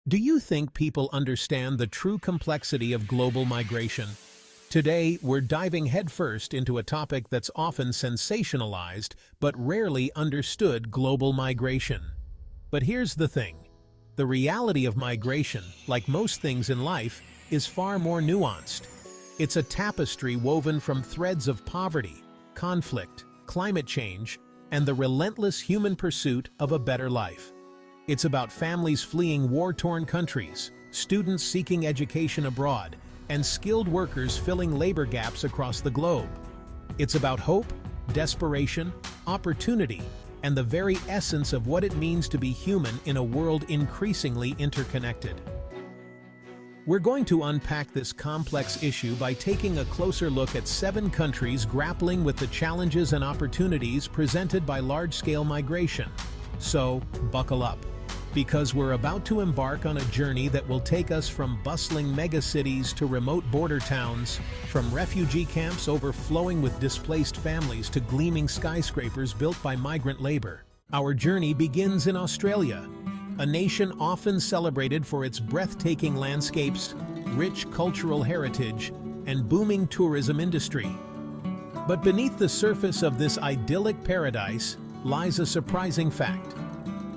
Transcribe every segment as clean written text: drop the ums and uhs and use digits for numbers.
Do you think people understand the true complexity of global migration? Today, we're diving headfirst into a topic that's often sensationalized but rarely understood: global migration. But here's the thing. The reality of migration, like most things in life, is far more nuanced. It's a tapestry woven from threads of poverty, conflict, climate change, and the relentless human pursuit of a better life. It's about families fleeing war-torn countries, students seeking education abroad, and skilled workers filling labor gaps across the globe. It's about hope, desperation, opportunity, and the very essence of what it means to be human in a world increasingly interconnected. We're going to unpack this complex issue by taking a closer look at 7 countries grappling with the challenges and opportunities presented by large-scale migration. So, buckle up, because we're about to embark on a journey that will take us from bustling megacities to remote border towns, from refugee camps overflowing with displaced families to gleaming skyscrapers built by migrant labor. Our journey begins in Australia, a nation often celebrated for its breathtaking landscapes, rich cultural heritage, and booming tourism industry. But beneath the surface of this idyllic paradise lies a surprising fact.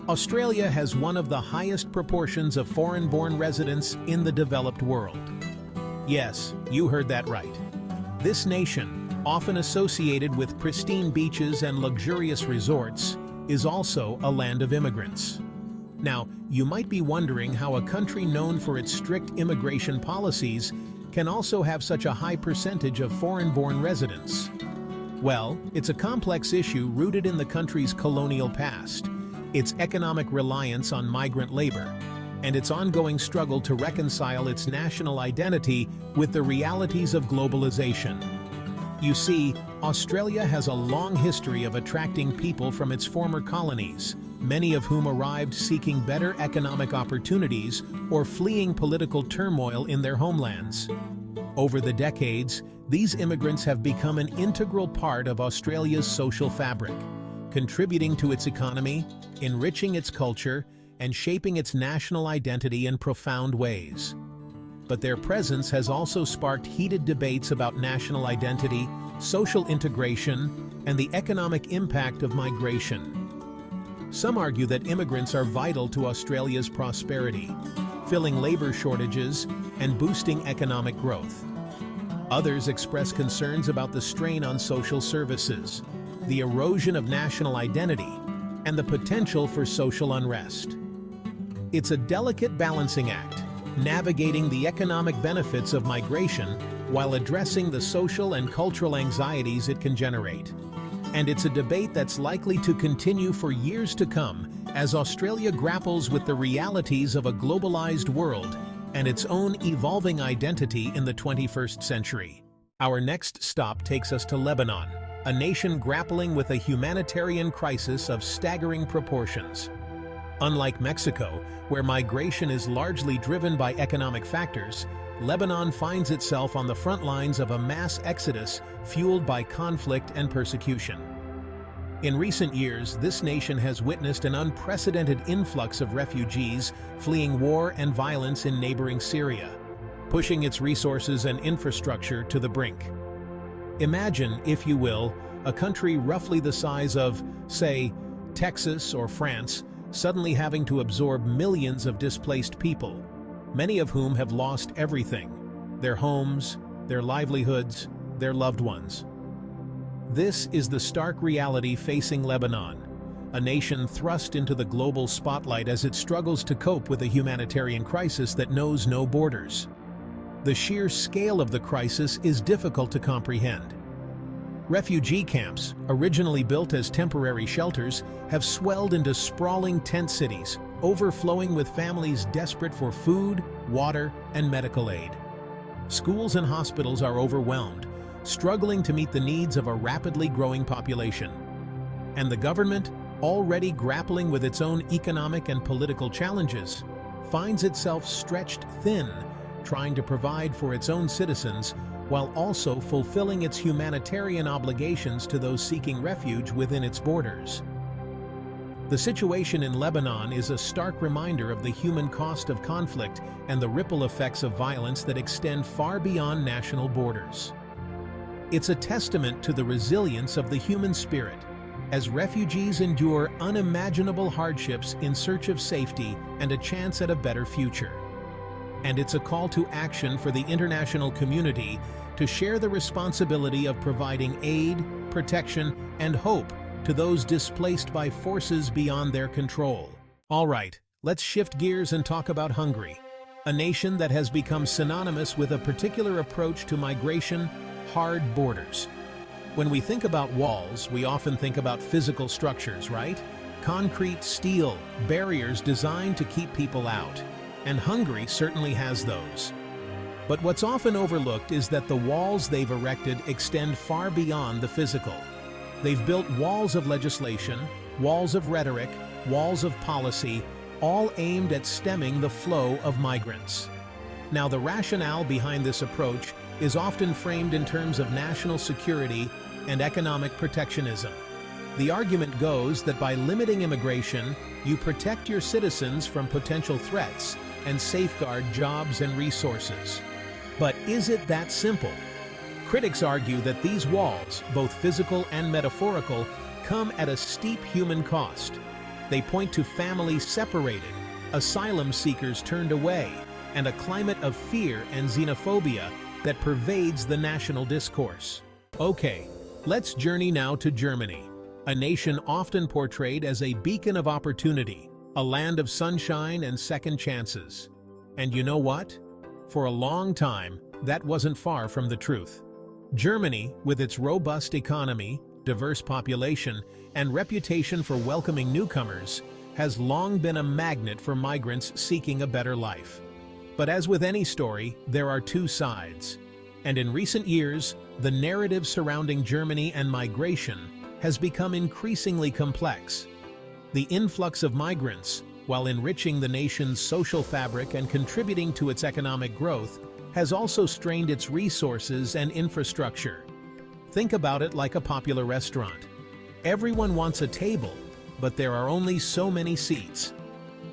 Australia has one of the highest proportions of foreign-born residents in the developed world. Yes, you heard that right. This nation, often associated with pristine beaches and luxurious resorts, is also a land of immigrants. Now, you might be wondering how a country known for its strict immigration policies can also have such a high percentage of foreign-born residents. Well, it's a complex issue rooted in the country's colonial past, its economic reliance on migrant labor, and its ongoing struggle to reconcile its national identity with the realities of globalization. You see, Australia has a long history of attracting people from its former colonies, many of whom arrived seeking better economic opportunities or fleeing political turmoil in their homelands. Over the decades, these immigrants have become an integral part of Australia's social fabric, contributing to its economy, enriching its culture, and shaping its national identity in profound ways. But their presence has also sparked heated debates about national identity, social integration, and the economic impact of migration. Some argue that immigrants are vital to Australia's prosperity, filling labor shortages and boosting economic growth. Others express concerns about the strain on social services, the erosion of national identity, and the potential for social unrest. It's a delicate balancing act, navigating the economic benefits of migration while addressing the social and cultural anxieties it can generate. And it's a debate that's likely to continue for years to come as Australia grapples with the realities of a globalized world and its own evolving identity in the 21st century. Our next stop takes us to Lebanon, a nation grappling with a humanitarian crisis of staggering proportions. Unlike Mexico, where migration is largely driven by economic factors, Lebanon finds itself on the front lines of a mass exodus fueled by conflict and persecution. In recent years, this nation has witnessed an unprecedented influx of refugees fleeing war and violence in neighboring Syria, pushing its resources and infrastructure to the brink. Imagine, if you will, a country roughly the size of, say, Texas or France, suddenly having to absorb millions of displaced people, many of whom have lost everything: their homes, their livelihoods, their loved ones. This is the stark reality facing Lebanon, a nation thrust into the global spotlight as it struggles to cope with a humanitarian crisis that knows no borders. The sheer scale of the crisis is difficult to comprehend. Refugee camps, originally built as temporary shelters, have swelled into sprawling tent cities, overflowing with families desperate for food, water, and medical aid. Schools and hospitals are overwhelmed, struggling to meet the needs of a rapidly growing population. And the government, already grappling with its own economic and political challenges, finds itself stretched thin, trying to provide for its own citizens while also fulfilling its humanitarian obligations to those seeking refuge within its borders. The situation in Lebanon is a stark reminder of the human cost of conflict and the ripple effects of violence that extend far beyond national borders. It's a testament to the resilience of the human spirit, as refugees endure unimaginable hardships in search of safety and a chance at a better future. And it's a call to action for the international community to share the responsibility of providing aid, protection, and hope to those displaced by forces beyond their control. All right, let's shift gears and talk about Hungary, a nation that has become synonymous with a particular approach to migration: hard borders. When we think about walls, we often think about physical structures, right? Concrete, steel, barriers designed to keep people out. And Hungary certainly has those. But what's often overlooked is that the walls they've erected extend far beyond the physical. They've built walls of legislation, walls of rhetoric, walls of policy, all aimed at stemming the flow of migrants. Now, the rationale behind this approach is often framed in terms of national security and economic protectionism. The argument goes that by limiting immigration, you protect your citizens from potential threats and safeguard jobs and resources. But is it that simple? Critics argue that these walls, both physical and metaphorical, come at a steep human cost. They point to families separated, asylum seekers turned away, and a climate of fear and xenophobia that pervades the national discourse. Okay, let's journey now to Germany, a nation often portrayed as a beacon of opportunity, a land of sunshine and second chances. And you know what? For a long time, that wasn't far from the truth. Germany, with its robust economy, diverse population, and reputation for welcoming newcomers, has long been a magnet for migrants seeking a better life. But as with any story, there are two sides. And in recent years, the narrative surrounding Germany and migration has become increasingly complex. The influx of migrants, while enriching the nation's social fabric and contributing to its economic growth, has also strained its resources and infrastructure. Think about it like a popular restaurant. Everyone wants a table, but there are only so many seats.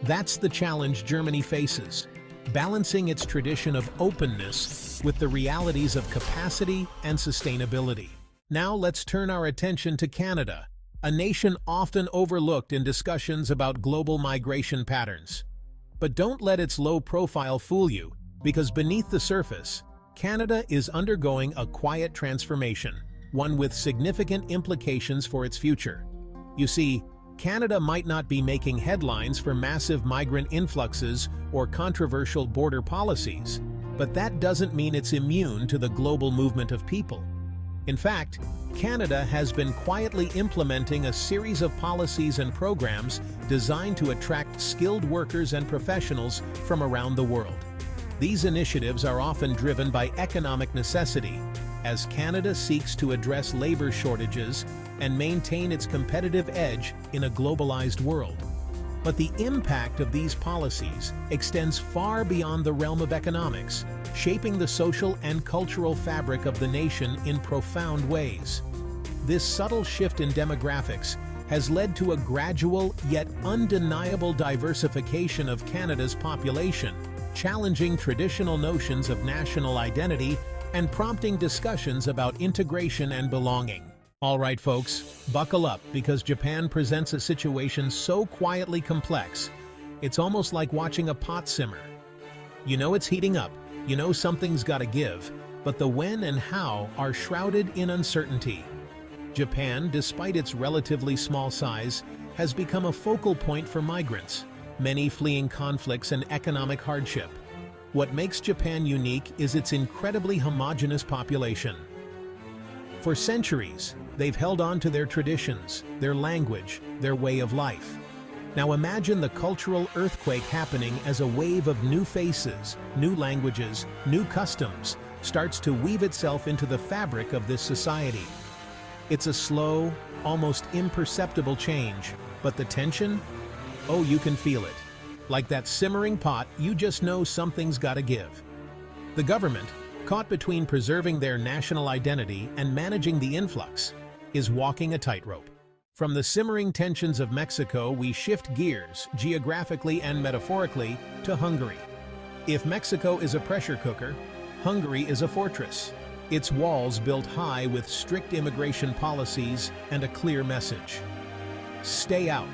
That's the challenge Germany faces, balancing its tradition of openness with the realities of capacity and sustainability. Now let's turn our attention to Canada, a nation often overlooked in discussions about global migration patterns. But don't let its low profile fool you, because beneath the surface, Canada is undergoing a quiet transformation, one with significant implications for its future. You see, Canada might not be making headlines for massive migrant influxes or controversial border policies, but that doesn't mean it's immune to the global movement of people. In fact, Canada has been quietly implementing a series of policies and programs designed to attract skilled workers and professionals from around the world. These initiatives are often driven by economic necessity, as Canada seeks to address labor shortages and maintain its competitive edge in a globalized world. But the impact of these policies extends far beyond the realm of economics, shaping the social and cultural fabric of the nation in profound ways. This subtle shift in demographics has led to a gradual yet undeniable diversification of Canada's population, challenging traditional notions of national identity and prompting discussions about integration and belonging. All right, folks, buckle up, because Japan presents a situation so quietly complex, it's almost like watching a pot simmer. You know it's heating up, you know something's gotta give, but the when and how are shrouded in uncertainty. Japan, despite its relatively small size, has become a focal point for migrants, many fleeing conflicts and economic hardship. What makes Japan unique is its incredibly homogeneous population. For centuries, they've held on to their traditions, their language, their way of life. Now imagine the cultural earthquake happening as a wave of new faces, new languages, new customs starts to weave itself into the fabric of this society. It's a slow, almost imperceptible change, but the tension? Oh, you can feel it. Like that simmering pot, you just know something's gotta give. The government, caught between preserving their national identity and managing the influx, is walking a tightrope. From the simmering tensions of Mexico, we shift gears, geographically and metaphorically, to Hungary. If Mexico is a pressure cooker, Hungary is a fortress. Its walls built high with strict immigration policies and a clear message: stay out.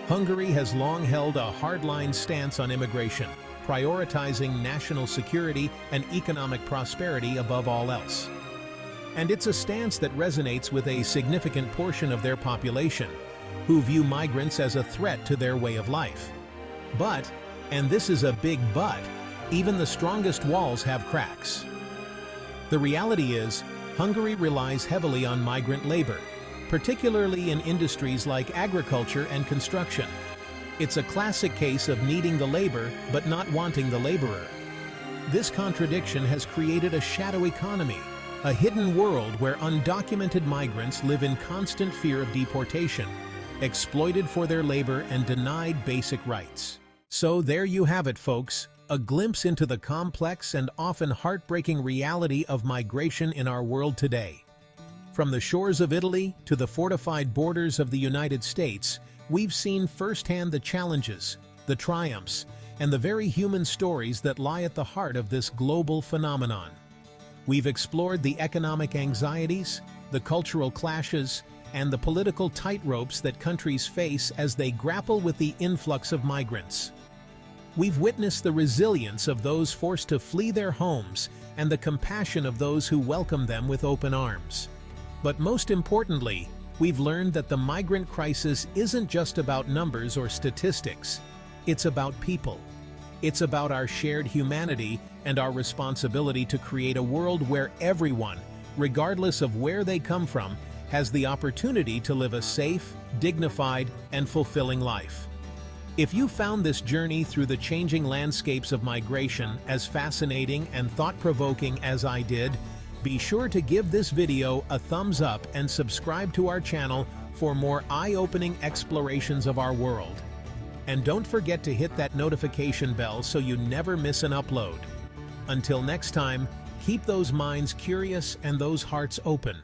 Hungary has long held a hardline stance on immigration, prioritizing national security and economic prosperity above all else. And it's a stance that resonates with a significant portion of their population, who view migrants as a threat to their way of life. But, and this is a big but, even the strongest walls have cracks. The reality is, Hungary relies heavily on migrant labor, particularly in industries like agriculture and construction. It's a classic case of needing the labor but not wanting the laborer. This contradiction has created a shadow economy, a hidden world where undocumented migrants live in constant fear of deportation, exploited for their labor and denied basic rights. So there you have it, folks, a glimpse into the complex and often heartbreaking reality of migration in our world today. From the shores of Italy to the fortified borders of the United States, we've seen firsthand the challenges, the triumphs, and the very human stories that lie at the heart of this global phenomenon. We've explored the economic anxieties, the cultural clashes, and the political tightropes that countries face as they grapple with the influx of migrants. We've witnessed the resilience of those forced to flee their homes and the compassion of those who welcome them with open arms. But most importantly, we've learned that the migrant crisis isn't just about numbers or statistics. It's about people. It's about our shared humanity and our responsibility to create a world where everyone, regardless of where they come from, has the opportunity to live a safe, dignified, and fulfilling life. If you found this journey through the changing landscapes of migration as fascinating and thought-provoking as I did, be sure to give this video a thumbs up and subscribe to our channel for more eye-opening explorations of our world. And don't forget to hit that notification bell so you never miss an upload. Until next time, keep those minds curious and those hearts open.